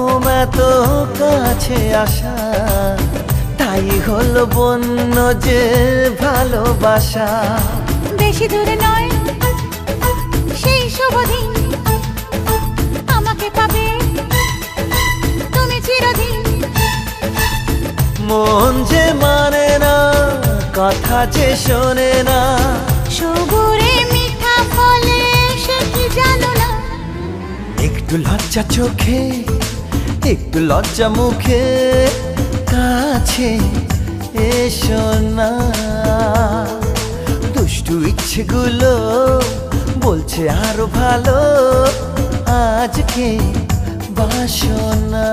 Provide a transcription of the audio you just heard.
ঘুম এত কাছে আসা, তাই হলো বন্য যে ভালোবাসা। বেশি দূরে নয় সেই শুভ দিন, আমাকে পাবে তুমি চিরদিন। মন যে মানে না, কথা যে শোনে না, সবুরে মিঠা ফলে সে কি জানো না। একটু লজ্জা চোখে, একটু লজ্জা মুখে, কাছে এসো না। দুষ্টু ইচ্ছেগুলো বলছে আরো ভালো, আজকে বাসনা।